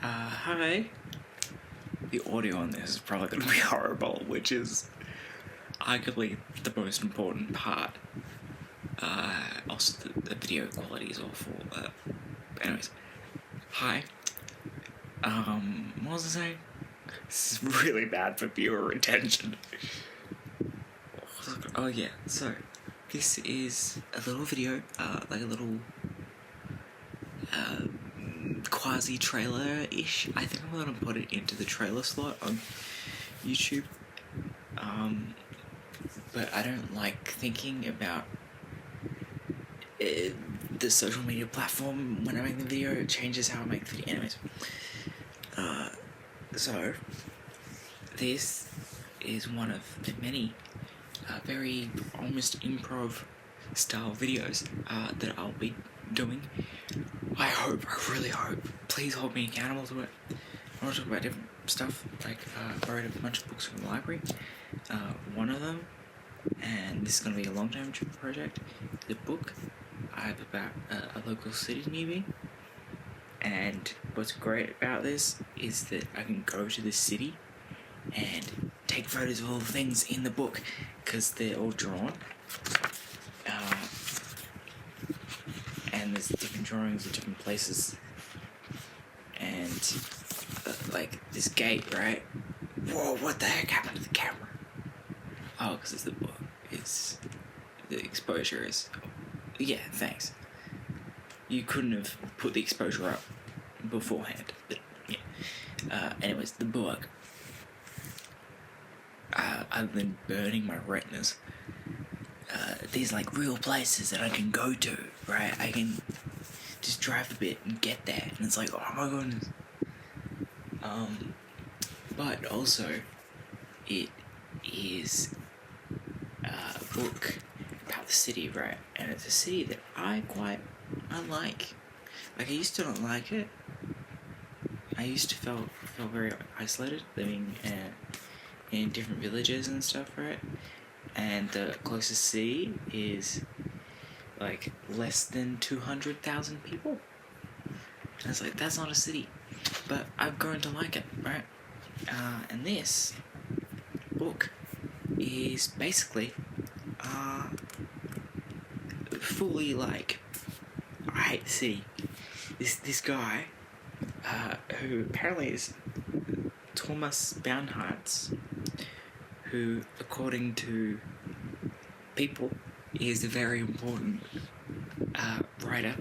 Hi. The audio on this is probably going to be horrible, which is arguably the most important part. Also, the video quality is awful. Anyways, hi. What was I saying? This is really bad for viewer retention. Oh yeah, so this is a little video, like a little quasi-trailer-ish. I think I'm gonna put it into the trailer slot on YouTube. But I don't like thinking about the social media platform when I make the video. It changes how I make the video. Anyways, so this is one of the many very almost improv style videos that I'll be doing. I really hope, please hold me accountable to it. I want to talk about different stuff, like I read a bunch of books from the library. One of them, and this is going to be a long-term project, the book I have about a local city near me. And what's great about this is that I can go to the city and take photos of all the things in the book because they're all drawn. And there's different drawings of different places. And like this gate, right? Whoa, what the heck happened to the camera? Oh, because it's the book. It's the exposure is. Yeah, thanks. You couldn't have put the exposure up beforehand. But, yeah. Anyways, the book. I've been burning my retinas. These like real places that I can go to, right? I can just drive a bit and get there, and it's like, oh my goodness. But also, it is a book about the city, right? And it's a city that I like. Like, I used to not like it. I used to feel very isolated, living in different villages and stuff, right? And the closest city is like less than 200,000 people. And it's like, that's not a city. But I've grown to like it, right? And this book is basically fully like, I hate the city. This guy, who apparently is Thomas Bernhardt, who, according to people, is a very important writer.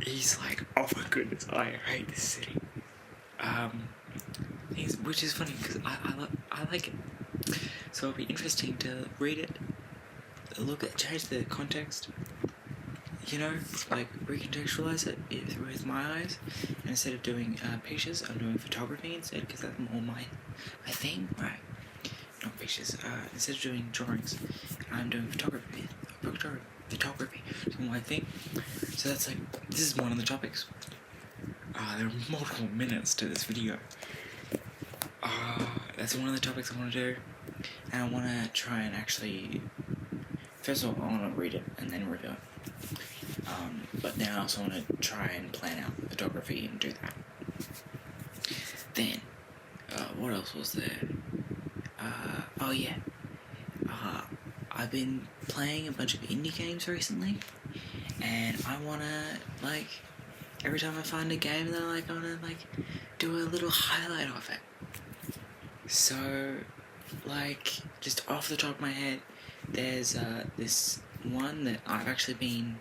He's like, oh my goodness, I hate this city. Which is funny because I like it. So it'll be interesting to read it, change the context, like recontextualize it with my eyes. And instead of doing pictures, I'm doing photography instead because that's more my thing, right? Not pictures. Instead of doing drawings, I'm doing photography. Photography is my thing. So that's like, this is one of the topics. There are multiple minutes to this video. That's one of the topics I want to do. And I want to try and actually, first of all, I want to read it and then review it. But now I also want to try and plan out photography and do that. Then, what else was there? Oh yeah. I've been playing a bunch of indie games recently, and I wanna, like, every time I find a game that I like, I wanna, like, do a little highlight of it. So, like, just off the top of my head, there's this one that I've actually been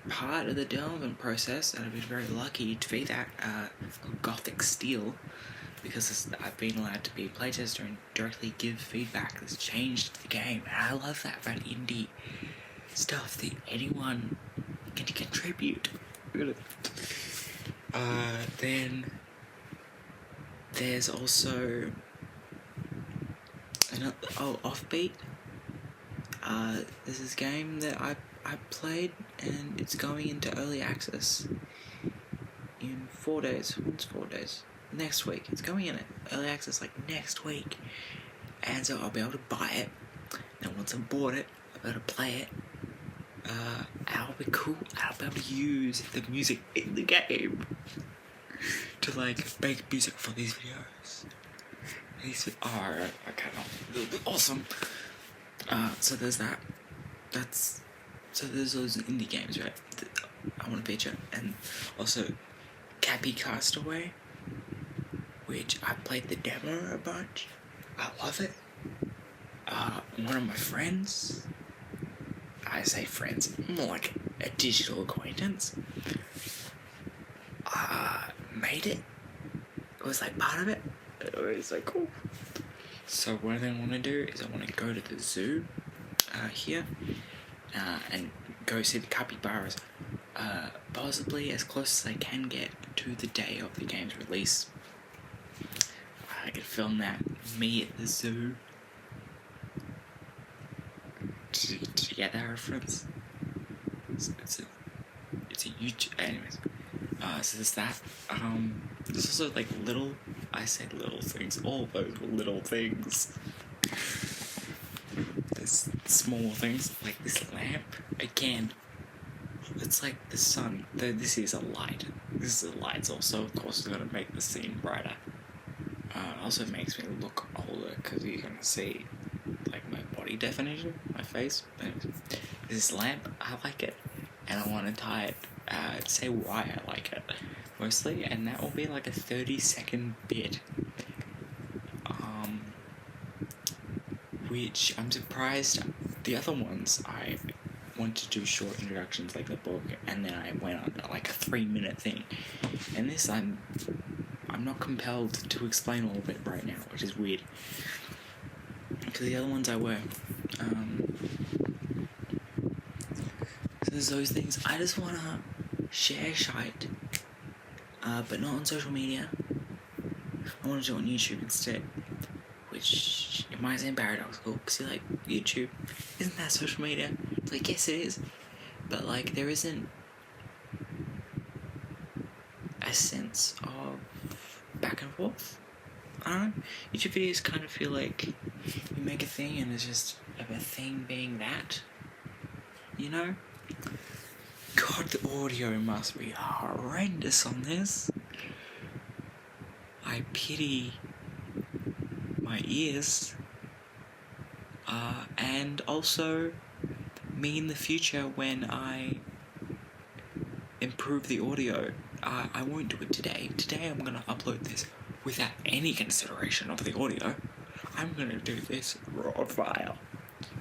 part of the development process, and I've been very lucky to be that, called Gothic Steel, because I've been allowed to be a playtester and directly give feedback that's changed the game. And I love that about indie stuff, that anyone can contribute. Then there's also another, Offbeat. There's this game that I played, and it's going into early access in 4 days. What's 4 days? Next week. It's going in early access like next week, and so I'll be able to buy it. And once I've bought it, I'll be able to play it. I'll be cool. I'll be able to use the music in the game. to like make music for these videos. These are okay, awesome. So there's that. So there's those indie games, right? That I want to feature, and also Cappy Castaway, which I played the demo a bunch. I love it. One of my friends, I say friends, more like a digital acquaintance, made it. It was like part of it. It was like cool. So what I want to do is I want to go to the zoo here and go see the capybaras, possibly as close as I can get to the day of the game's release. I could film that, me at the zoo. Did you get that reference? It's a YouTube. Anyways, so there's that. There's also like I say little things. All those little things. There's small things like this lamp. Again, it's like the sun. This is a light. This is a light. Also, of course, it's gonna make the scene brighter. Also makes me look older because you're gonna see like my body definition, my face. This lamp, I like it, and I want to tie it. Say why I like it mostly, and that will be like a 30-second bit. Which I'm surprised. The other ones I want to do short introductions like the book, and then I went on like a 3-minute thing. And this I'm not compelled to explain all of it right now, which is weird. Because the other ones I were. So there's those things. I just wanna share shite, but not on social media. I wanna do it on YouTube instead. Which it might seem paradoxical, because you're like, YouTube, isn't that social media? Like, yes it is, but like there isn't a sense of back and forth. I don't know, YouTube videos kind of feel like you make a thing and it's just a thing being that, you know? God, the audio must be horrendous on this. I pity my ears, and also me in the future when I improve the audio. I won't do it today. Today I'm gonna upload this without any consideration of the audio. I'm gonna do this raw file.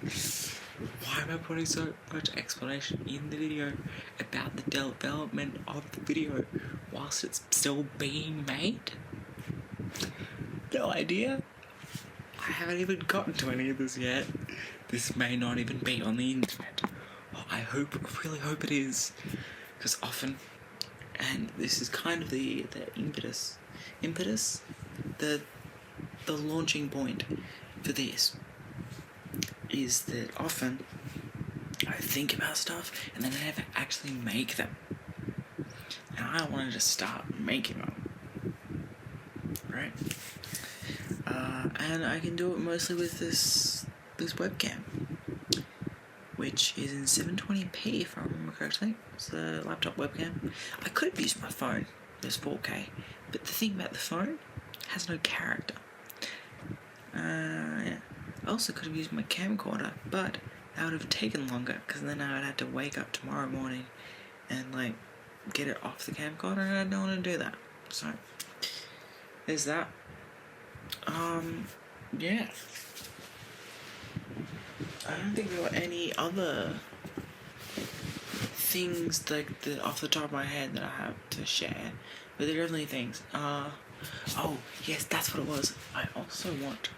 Why am I putting so much explanation in the video about the development of the video whilst it's still being made? No idea. I haven't even gotten to any of this yet. This may not even be on the internet. Oh, I really hope it is. Because often, and this is kind of the impetus, the launching point for this, is that often I think about stuff and then I never actually make them. And I wanted to start making them. Right? And I can do it mostly with this webcam, which is in 720p if I remember correctly. It's a laptop webcam. I could have used my phone, it's 4K, but the thing about the phone, it has no character. Yeah. I also could have used my camcorder, but that would have taken longer, because then I would have to wake up tomorrow morning and like get it off the camcorder, and I don't want to do that. So there's that. Yeah. I don't think there were any other things like off the top of my head that I have to share, but there are definitely things. Oh yes, that's what it was. I also want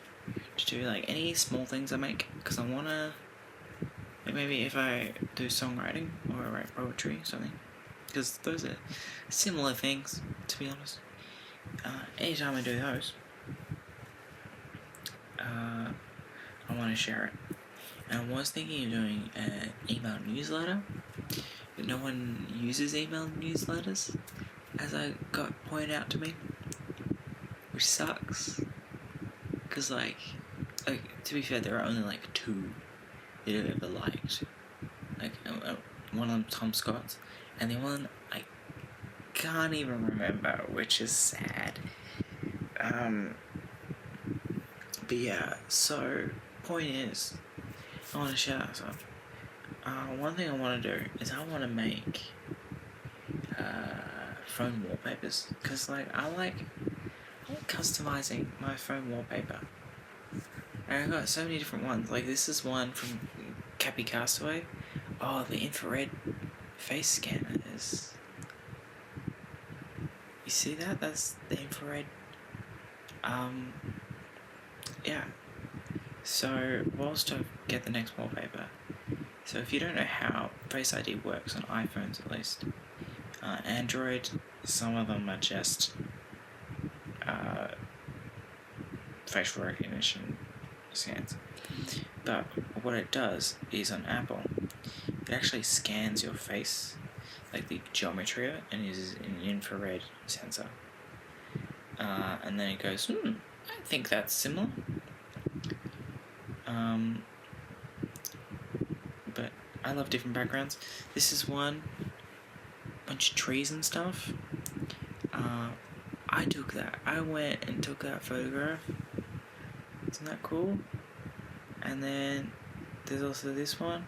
to do like any small things I make, because I wanna, like, maybe if I do songwriting or write poetry or something, because those are similar things, to be honest. Anytime I do those, I want to share it. And I was thinking of doing an email newsletter, but no one uses email newsletters, as I got pointed out to me, which sucks. Because like to be fair, there are only like 2 that I've ever liked. Like one of them Tom Scott's, and the one I can't even remember, which is sad. But yeah, so point is, I want to share stuff. One thing I want to do is I want to make phone wallpapers, because I like customizing my phone wallpaper. And I've got so many different ones. Like this is one from Cappy Castaway. Oh, the infrared face scanner is. You see that? That's the infrared. Yeah. So whilst I get the next wallpaper. So if you don't know how Face ID works on iPhones, at least, Android, some of them are just facial recognition scans. But what it does is on Apple, it actually scans your face, like the geometry of it, and uses an infrared sensor. And then it goes, I think that's similar. But I love different backgrounds. This is one, bunch of trees and stuff. I took that. I went and took that photograph. Isn't that cool? And then there's also this one,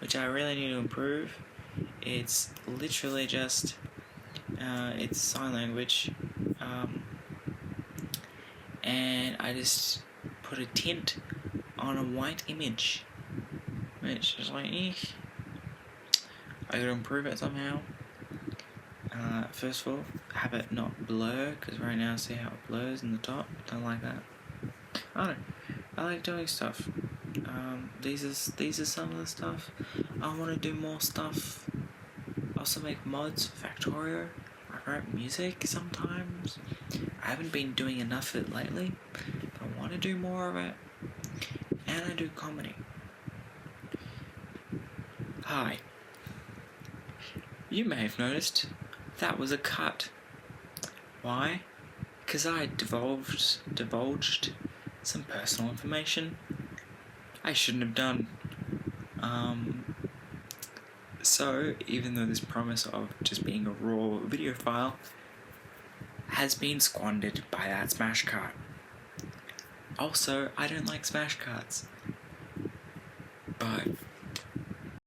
which I really need to improve. It's literally just, it's sign language, and I just put a tint on a white image, which is like, I gotta improve it somehow. First of all, have it not blur, because right now see how it blurs in the top. Don't like that. I don't know. I like doing stuff. These are some of the stuff. I want to do more stuff. Also make mods for Factorio. I write music sometimes. I haven't been doing enough of it lately, but I want to do more of it. And I do comedy. Hi. You may have noticed that was a cut. Why? Because I divulged some personal information I shouldn't have done. So, even though this promise of just being a raw video file has been squandered by that smash cut. Also, I don't like smash cuts. But